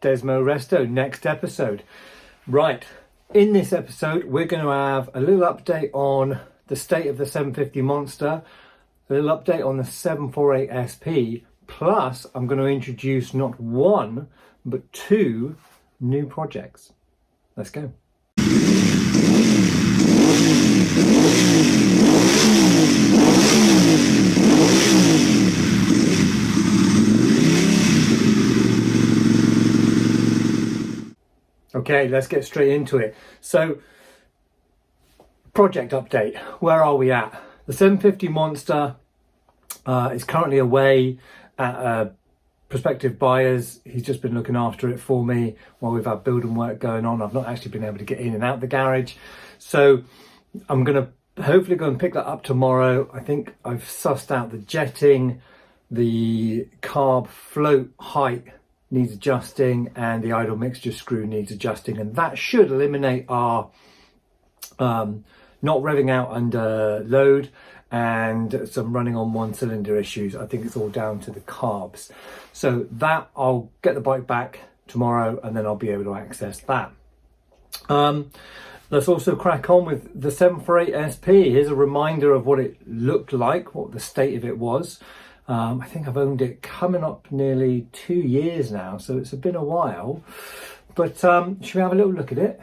Desmo Resto, next episode. Right, in this episode we're going to have a little update on the state of the 750 Monster, a little update on the 748 SP, plus I'm going to introduce not one but two new projects. Let's go. Okay, let's get straight into it. So, project update. Where are we at? The 750 Monster is currently away at prospective buyers. He's just been looking after it for me while we've had building work going on. I've not actually been able to get in and out the garage. So, I'm going to hopefully go and pick that up tomorrow. I think I've sussed out the jetting, the carb float height needs adjusting, and the idle mixture screw needs adjusting, and that should eliminate our not revving out under load and some running on one cylinder issues. I think it's all down to the carbs. So that, I'll get the bike back tomorrow and then I'll be able to access that. Let's also crack on with the 748 SP. Here's a reminder of what it looked like, what the state of it was. I think I've owned it coming up nearly 2 years now, so it's been a while. But should we have a little look at it?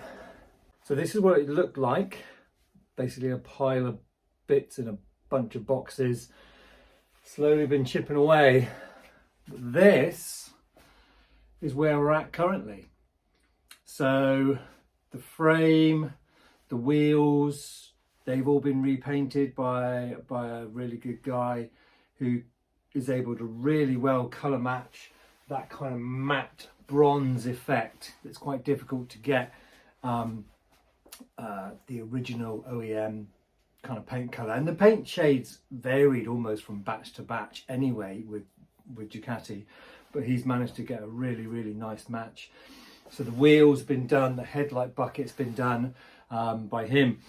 So this is what it looked like. Basically a pile of bits in a bunch of boxes. Slowly been chipping away. But this is where we're at currently. So the frame, the wheels, they've all been repainted by a really good guy who is able to really well colour match that kind of matte bronze effect that's quite difficult to get the original OEM kind of paint colour. And the paint shades varied almost from batch to batch anyway with Ducati, but he's managed to get a really, really nice match. So the wheels have been done, the headlight bucket's been done by him.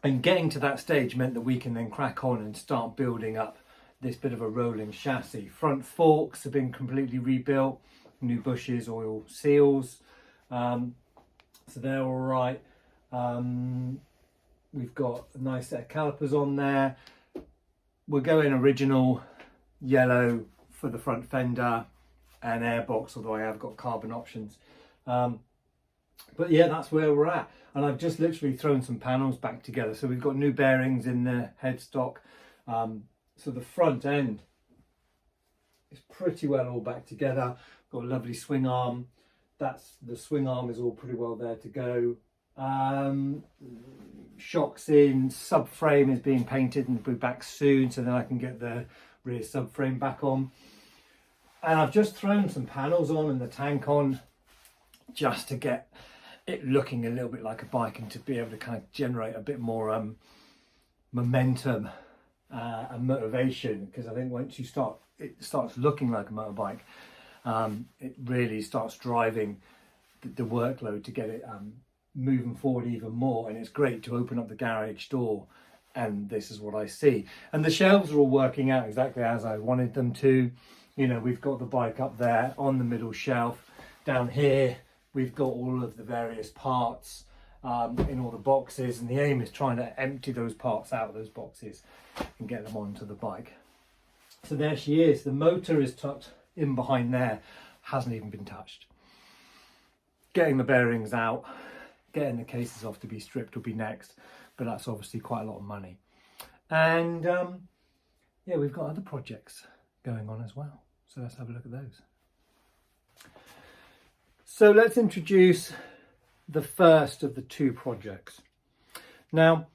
And getting to that stage meant that we can then crack on and start building up this bit of a rolling chassis. Front forks have been completely rebuilt, new bushes, oil seals, so they're all right. We've got a nice set of calipers on there. We're going original yellow for the front fender and airbox, although I have got carbon options. But yeah, that's where we're at. And I've just literally thrown some panels back together. So we've got new bearings in the headstock. So the front end is pretty well all back together. Got a lovely swing arm. The swing arm is all pretty well there to go. Shocks in, subframe is being painted and will be back soon, so then I can get the rear subframe back on. And I've just thrown some panels on and the tank on just to get it looking a little bit like a bike and to be able to kind of generate a bit more momentum and motivation, because I think once it starts looking like a motorbike, it really starts driving the workload to get it moving forward even more. And it's great to open up the garage door and this is what I see. And the shelves are all working out exactly as I wanted them to. You know, we've got the bike up there on the middle shelf. Down here we've got all of the various parts in all the boxes, and the aim is trying to empty those parts out of those boxes and get them onto the bike. So there she is. The motor is tucked in behind there, hasn't even been touched. Getting the bearings out, getting the cases off to be stripped will be next, but that's obviously quite a lot of money. And yeah, we've got other projects going on as well, so let's have a look at those. So let's introduce the first of the two projects. Now,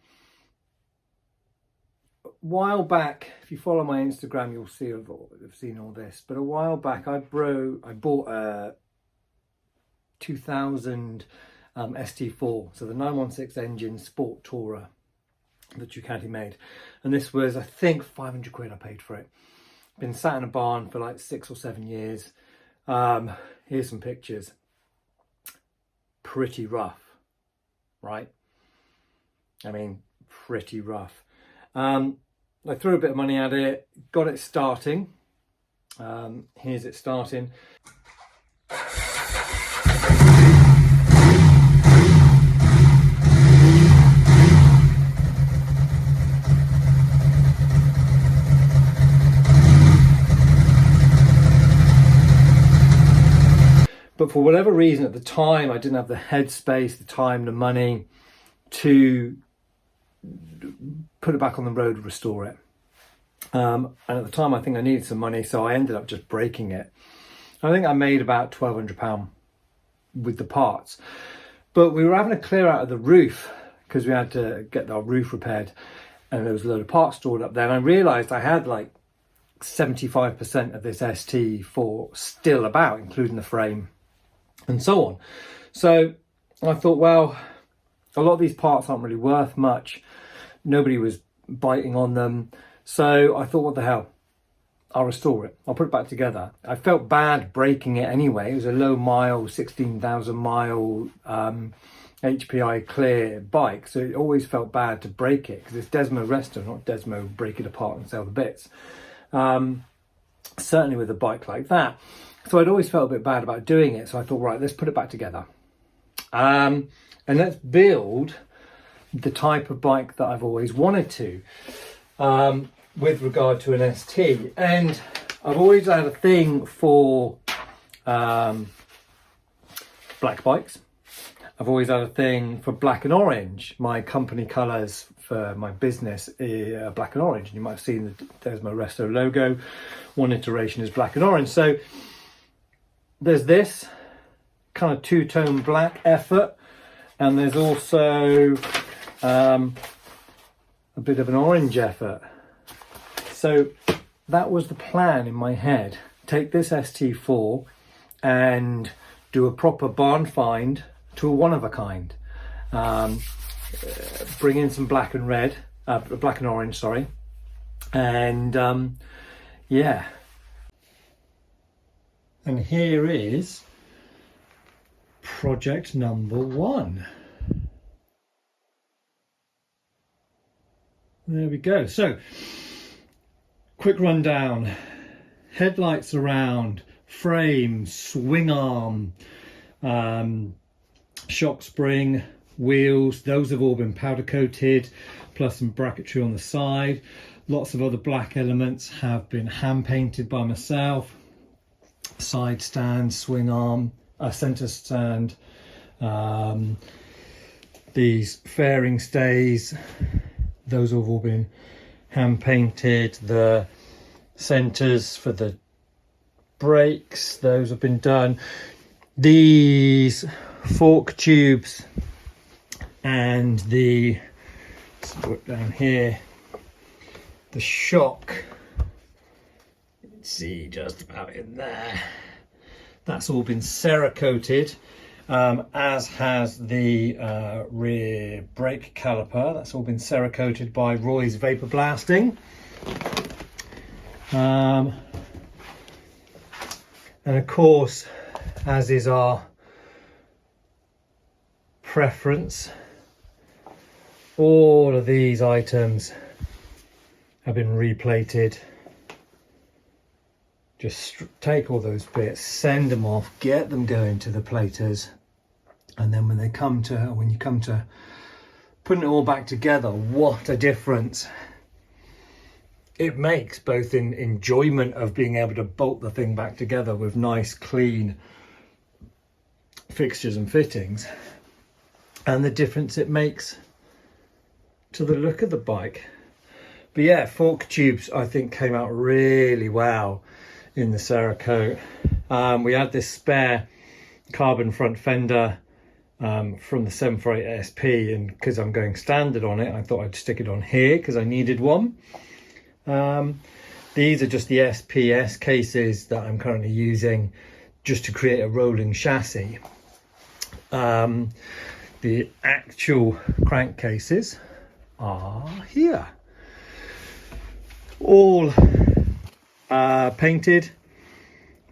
a while back, if you follow my Instagram, you'll see I've seen all this, but a while back I bought a 2000 ST4, so the 916 engine sport tourer that Ducati made, and this was, I think, 500 quid I paid for it. Been sat in a barn for like 6 or 7 years. Here's some pictures. Pretty rough, right? I mean, pretty rough. I threw a bit of money at it, got it starting. Here's it starting. But for whatever reason at the time, I didn't have the headspace, the time, the money to put it back on the road and restore it. And at the time I think I needed some money, so I ended up just breaking it. I think I made about £1,200 with the parts. But we were having a clear out of the roof because we had to get our roof repaired, and there was a load of parts stored up there. And I realised I had like 75% of this ST4 still about, including the frame and so on. So I thought, well, a lot of these parts aren't really worth much. Nobody was biting on them. So I thought, what the hell? I'll restore it. I'll put it back together. I felt bad breaking it anyway. It was a low mile, 16,000 mile HPI clear bike. So it always felt bad to break it because it's Desmo Resto, not Desmo break it apart and sell the bits. Certainly with a bike like that. So I'd always felt a bit bad about doing it. So I thought, right, let's put it back together. And let's build the type of bike that I've always wanted to. With regard to an ST, and I've always had a thing for black bikes. I've always had a thing for black and orange. My company colours for my business are black and orange, and you might have seen the Desmo Resto logo. One iteration is black and orange. So there's this kind of two-tone black effort, and there's also a bit of an orange effort. So that was the plan in my head. Take this ST4 and do a proper barn find to a one of a kind. Bring in some black and orange, sorry. And yeah. And here is project number 1. There we go. So, quick rundown. Headlights around, frame, swing arm, shock spring, wheels, those have all been powder coated, plus some bracketry on the side. Lots of other black elements have been hand painted by myself. Side stand, swing arm, center stand, these fairing stays, those have all been hand painted. The centers for the brakes, those have been done. These fork tubes and the, let's put down here, the shock, you can see just about in there, that's all been Cerakoted, as has the rear brake caliper. That's all been Cerakoted by Roy's Vapour Blasting. And of course, as is our preference, all of these items have been replated. Just take all those bits, send them off, get them going to the platers, and then when you come to putting it all back together, what a difference it makes, both in enjoyment of being able to bolt the thing back together with nice clean fixtures and fittings, and the difference it makes to the look of the bike. But yeah, fork tubes I think came out really well in the Cerakote. We had this spare carbon front fender from the 748 SP, and because I'm going standard on it, I thought I'd stick it on here because I needed one. These are just the SPS cases that I'm currently using just to create a rolling chassis. The actual crankcases are here, all painted,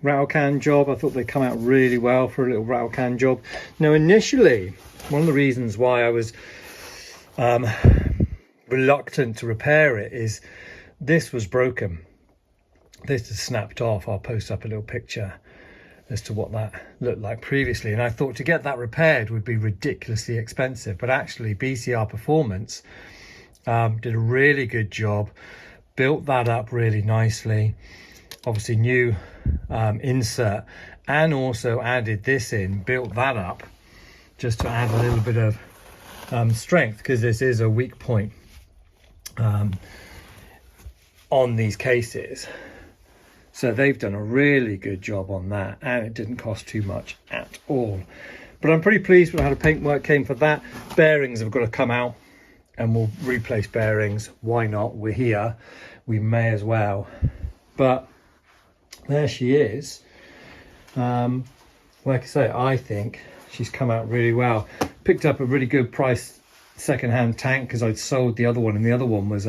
rattle can job. I thought they come out really well for a little rattle can job. Now initially, one of the reasons why I was reluctant to repair it is this was broken. This is snapped off. I'll post up a little picture as to what that looked like previously, and I thought to get that repaired would be ridiculously expensive, but actually BCR Performance did a really good job, built that up really nicely, obviously new insert, and also added this in, built that up just to add a little bit of strength, because this is a weak point on these cases. So they've done a really good job on that, and it didn't cost too much at all. But I'm pretty pleased with how the paintwork came for that. Bearings have got to come out, and we'll replace bearings. Why not? We're here, we may as well. But there she is. Like I say, I think she's come out really well. Picked up a really good price second-hand tank because I'd sold the other one, and the other one was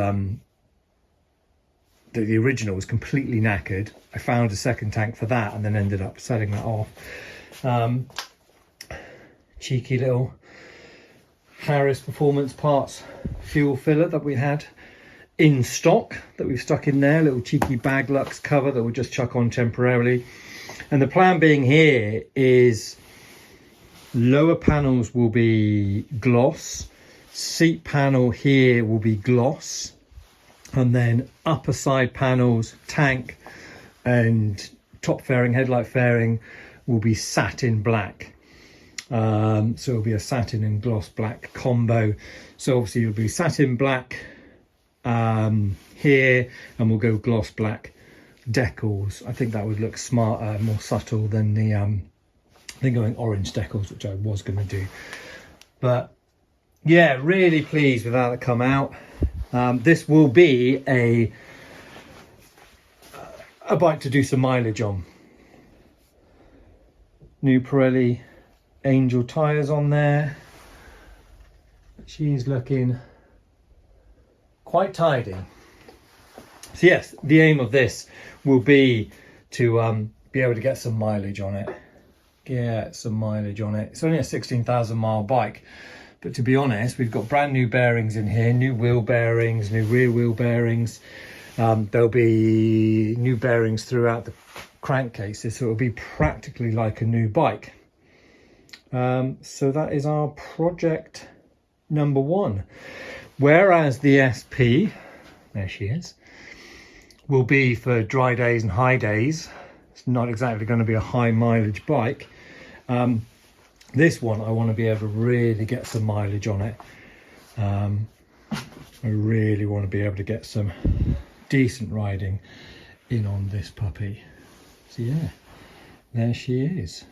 the original was completely knackered. I found a second tank for that and then ended up selling that off. Cheeky little Harris Performance Parts fuel filler that we had in stock that we've stuck in there, little cheeky bag lux cover that we'll just chuck on temporarily. And the plan being here is lower panels will be gloss, seat panel here will be gloss, and then upper side panels, tank and top fairing, headlight fairing will be satin black. So it'll be a satin and gloss black combo. So obviously it'll be satin black here, and we'll go gloss black decals. I think that would look smarter, more subtle than the than going orange decals, which I was going to do. But yeah, really pleased with how it come out. This will be a bike to do some mileage on. New Pirelli Angel tyres on there. She's looking quite tidy. So yes, the aim of this will be to be able to get some mileage on it. It's only a 16,000 mile bike. But to be honest, we've got brand new bearings in here, new wheel bearings, new rear wheel bearings. There'll be new bearings throughout the crankcases, so it'll be practically like a new bike. So that is our project number one. Whereas the SP, there she is, will be for dry days and high days. It's not exactly going to be a high mileage bike. This one, I want to be able to really get some mileage on it. I really want to be able to get some decent riding in on this puppy. So yeah, there she is.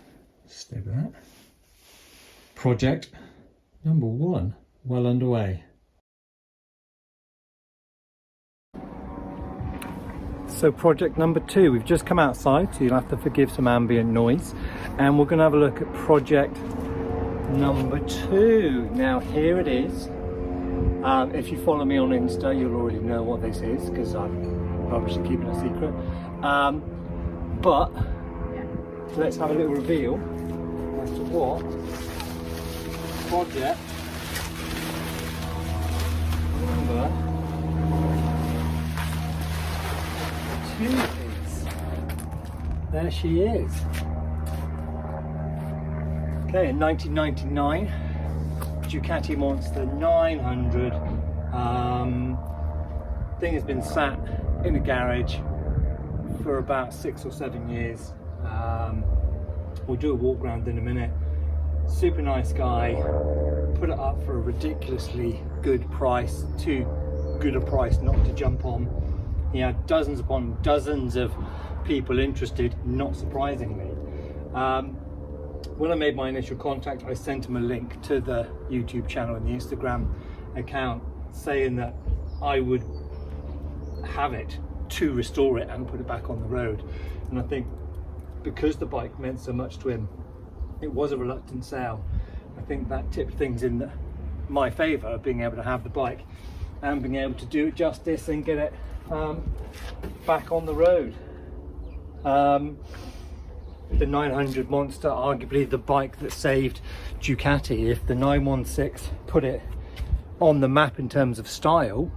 Stay with that. Project number one, well underway. So project number two, we've just come outside, so you'll have to forgive some ambient noise, and we're going to have a look at project number two. Now here it is. If you follow me on Insta, you'll already know what this is because I'm obviously keeping it a secret. But let's have a little reveal as to what project number is. There she is. Okay, in 1999, Ducati Monster 900. Thing has been sat in a garage for about 6 or 7 years. We'll do a walk around in a minute. Super nice guy. Put it up for a ridiculously good price. Too good a price not to jump on. He had dozens upon dozens of people interested, not surprisingly. When I made my initial contact, I sent him a link to the YouTube channel and the Instagram account saying that I would have it to restore it and put it back on the road. And I think because the bike meant so much to him, it was a reluctant sale. I think that tipped things in my favour, being able to have the bike and being able to do it justice and get it back on the road. The 900 Monster, arguably the bike that saved Ducati. If the 916 put it on the map in terms of style,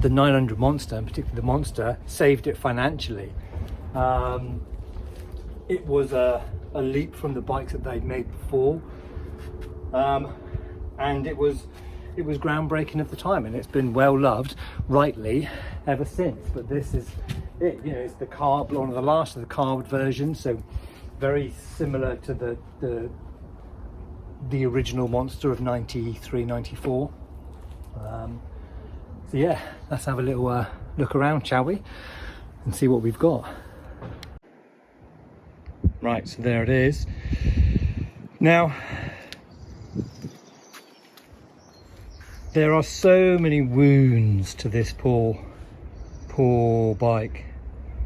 the 900 Monster, and particularly the Monster, saved it financially. It was a leap from the bikes that they'd made before, and it was groundbreaking at the time, and it's been well loved, rightly, ever since. But this is it, you know, it's the carb, one of the last of the carbed versions, so very similar to the original Monster of 93, 94. So yeah, let's have a little look around, shall we, and see what we've got. Right, so there it is. Now, there are so many wounds to this poor bike,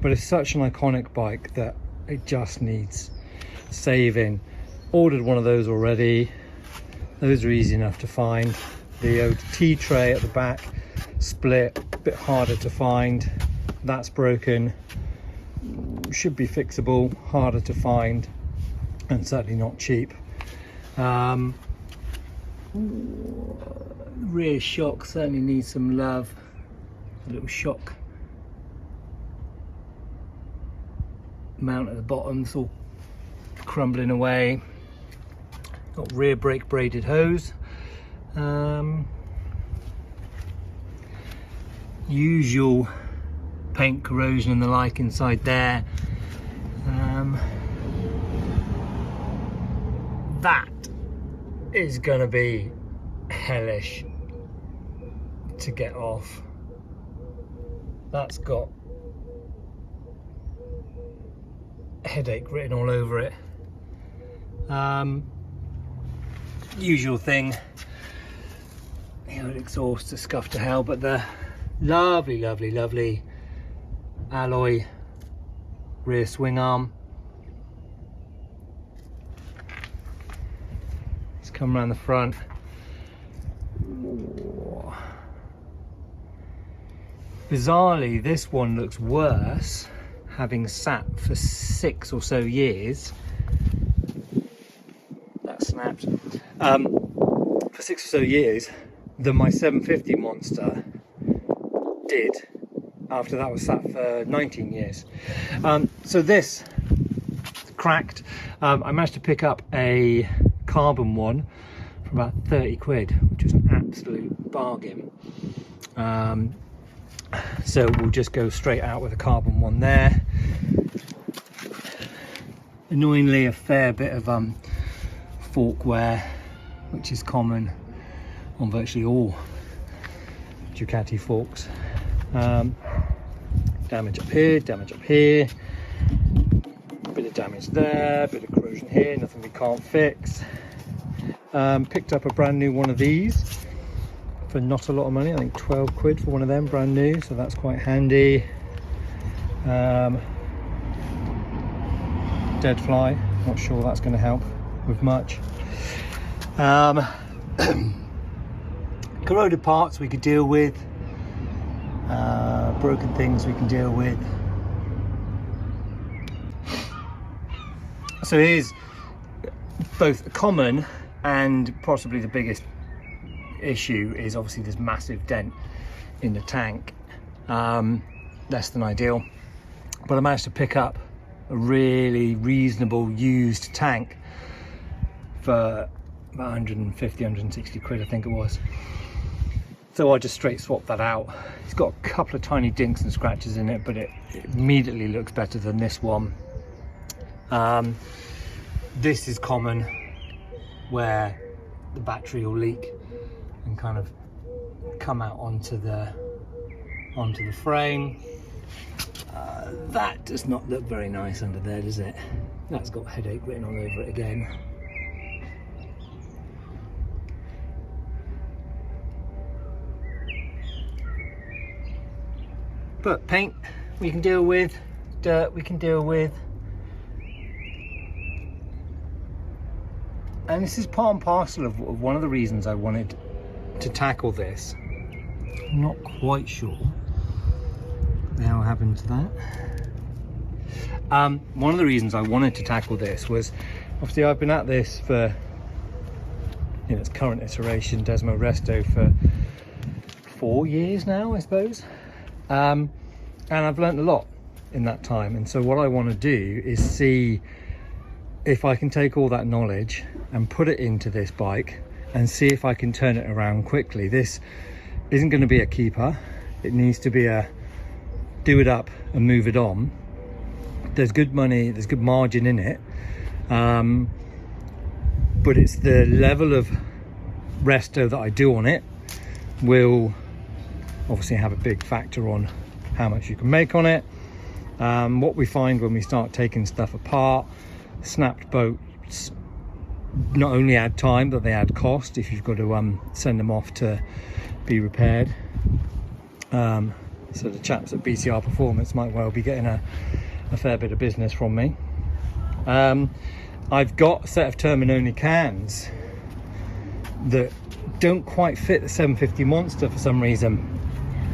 but it's such an iconic bike that it just needs saving. Ordered one of those already. Those are easy enough to find. The old T-tray at the back, split, a bit harder to find. That's broken. Should be fixable, harder to find, and certainly not cheap. Rear shock certainly needs some love. A little shock mount at the bottom, it's all crumbling away. Got rear brake braided hose. Usual paint corrosion and the like inside there. That is gonna be hellish to get off. That's got headache written all over it. Usual thing. The old exhaust is scuffed to hell, but the lovely alloy rear swing arm. Let's come around the front. Bizarrely, this one looks worse, having sat for 6 or so years. That snapped. For 6 or so years than my 750 Monster did after that was sat for 19 years. So this cracked. I managed to pick up a carbon one for about 30 quid, which was an absolute bargain. So we'll just go straight out with a carbon one there. Annoyingly, a fair bit of fork wear, which is common on virtually all Ducati forks. Damage up here, damage up here, bit of damage there, bit of corrosion here, nothing we can't fix. Picked up a brand new one of these for not a lot of money, I think 12 quid for one of them, brand new, so that's quite handy. Dead fly, not sure that's going to help with much. Corroded parts we could deal with, broken things we can deal with. So here's both common and possibly the biggest issue is obviously this massive dent in the tank. Less than ideal, but I managed to pick up a really reasonable used tank for about 150, 160 quid I think it was. So I just straight swapped that out. It's got a couple of tiny dinks and scratches in it, but it immediately looks better than this one. This is common, where the battery will leak and kind of come out onto the frame. That does not look very nice under there, does it? That's got headache written all over it again. But paint we can deal with, dirt we can deal with. And this is part and parcel of one of the reasons I wanted to tackle this. I'm not quite sure the hell happened to that. One of the reasons I wanted to tackle this was, obviously I've been at this for, in its current iteration, Desmo Resto, for 4 years now, I suppose. And I've learned a lot in that time. And so what I want to do is see if I can take all that knowledge and put it into this bike and see if I can turn it around quickly. This isn't going to be a keeper. It needs to be a do it up and move it on. there's good money, there's good margin in it, but it's the level of resto that I do on it will obviously have a big factor on how much you can make on it. What we find when we start taking stuff apart, snapped boats not only add time, but they add cost if you've got to send them off to be repaired. So the chaps at BCR Performance might well be getting a fair bit of business from me. I've got a set of Terminoni cans that don't quite fit the 750 Monster for some reason.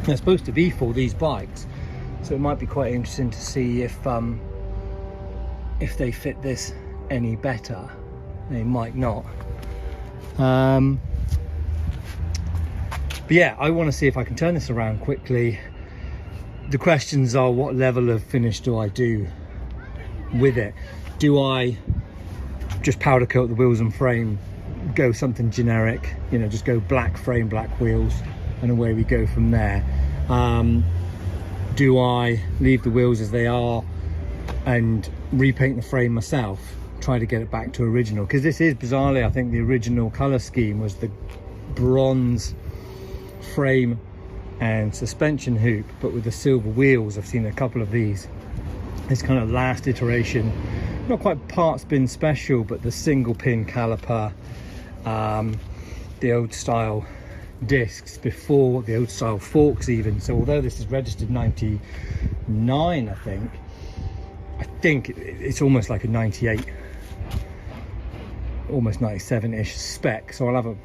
They're supposed to be for these bikes, so it might be quite interesting to see if they fit this any better. They might not. But yeah, I want to see if I can turn this around quickly. The questions are, what level of finish do I do with it? Do I just powder coat the wheels and frame, go something generic, you know, just go black frame, black wheels, and away we go from there? Do I leave the wheels as they are and repaint the frame myself, try to get it back to original? Because this is bizarrely, I think the original color scheme was the bronze frame and suspension hoop, but with the silver wheels. I've seen a couple of these. This kind of last iteration, not quite part spin special, but the single pin caliper, the old style discs before the old style forks even. So although this is registered 99, I think it's almost like a 98, almost 97-ish spec. So I'll have a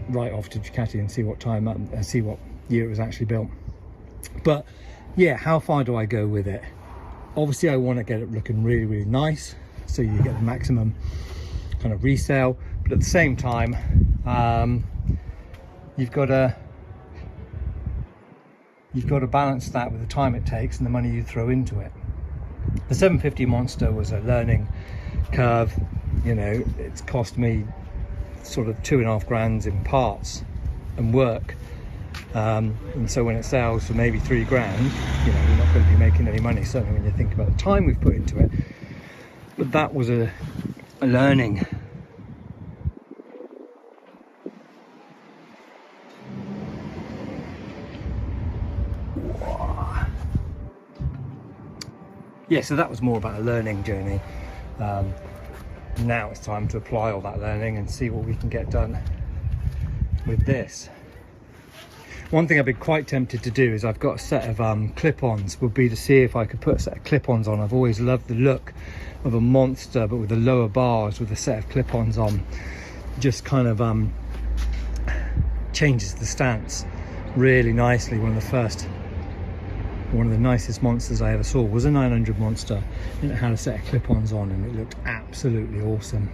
write off to Ducati and see what time and see what year it was actually built. But yeah, how far do I go with it? Obviously I want to get it looking really, really nice, so you get the maximum kind of resale, but at the same time you've got to balance that with the time it takes and the money you throw into it. The 750 Monster was a learning curve. You know, it's cost me sort of 2.5 grand in parts and work, and so when it sells for maybe 3 grand, you know, you're not going to be making any money, certainly when you think about the time we've put into it. But that was a learning. Yeah, so that was more about a learning journey. Now it's time to apply all that learning and see what we can get done with this. One thing I've been quite tempted to do is I've got a set of clip-ons, would be to see if I could put a set of clip-ons on. I've always loved the look of a Monster, but with the lower bars with a set of clip-ons on. Just kind of changes the stance really nicely. One of the nicest Monsters I ever saw was a 900 Monster, and it had a set of clip-ons on and it looked absolutely awesome.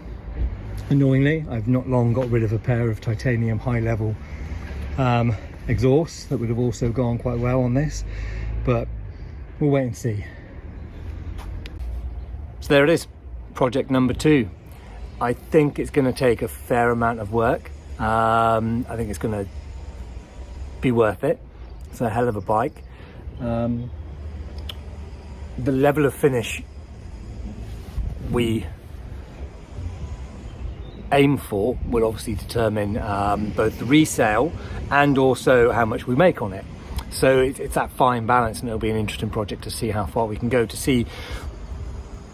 Annoyingly, I've not long got rid of a pair of titanium high-level exhausts that would have also gone quite well on this, but we'll wait and see. So there it is, project number 2. I think it's going to take a fair amount of work. I think it's going to be worth it. It's a hell of a bike. The level of finish we aim for will obviously determine both the resale and also how much we make on it. So it's that fine balance, and it'll be an interesting project to see how far we can go, to see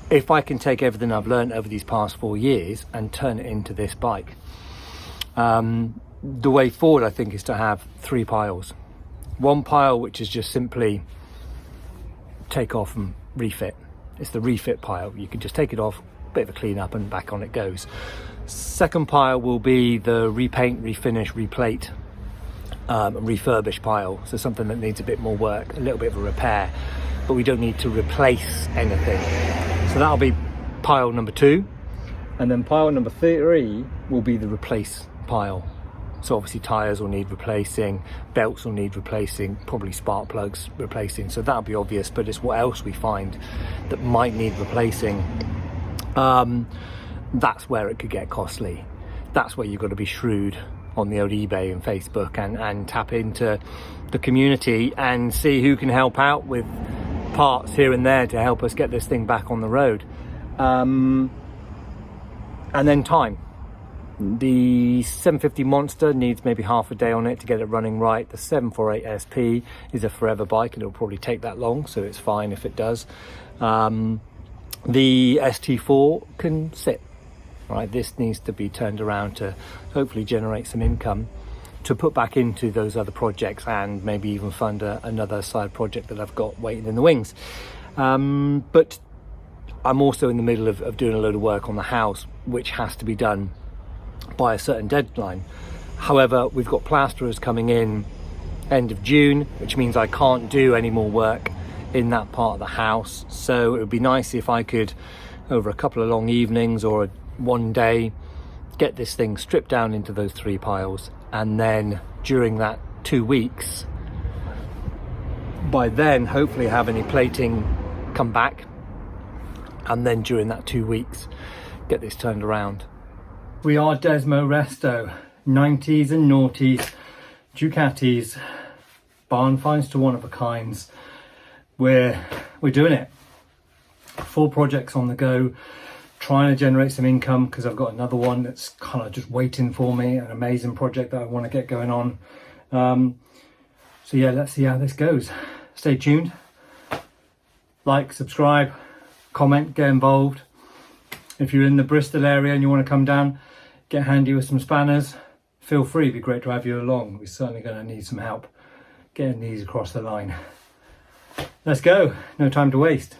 if I can take everything I've learned over these past 4 years and turn it into this bike. The way forward, I think, is to have 3 piles. One pile which is just simply take off and refit. It's the refit pile. You can just take it off, bit of a clean up, and back on it goes. Second pile will be the repaint, refinish, replate, refurbish pile. So something that needs a bit more work, a little bit of a repair, but we don't need to replace anything. So that'll be pile number 2. And then pile number 3 will be the replace pile. So obviously tyres will need replacing, belts will need replacing, probably spark plugs replacing. So that'll be obvious, but it's what else we find that might need replacing. That's where it could get costly. That's where you've got to be shrewd on the old eBay and Facebook, and tap into the community and see who can help out with parts here and there to help us get this thing back on the road. And then time. The 750 Monster needs maybe half a day on it to get it running right. The 748 SP is a forever bike and it'll probably take that long, so it's fine if it does. The ST4 can sit. Right, this needs to be turned around to hopefully generate some income to put back into those other projects and maybe even fund another side project that I've got waiting in the wings. But I'm also in the middle of doing a load of work on the house, which has to be done by a certain deadline. However, we've got plasterers coming in end of June, which means I can't do any more work in that part of the house. So it would be nice if I could, over a couple of long evenings or one day, get this thing stripped down into those 3 piles, and then during that 2 weeks, by then hopefully have any plating come back, and then during that 2 weeks get this turned around. We are Desmo Resto, 90s and noughties, Ducatis, barn finds to one of a kinds. We're doing it. 4 projects on the go, trying to generate some income because I've got another one that's kind of just waiting for me, an amazing project that I want to get going on. So yeah, let's see how this goes. Stay tuned. Like, subscribe, comment, get involved. If you're in the Bristol area and you want to come down, get handy with some spanners, feel free. It'd be great to have you along. We're certainly going to need some help getting these across the line. Let's go. No time to waste.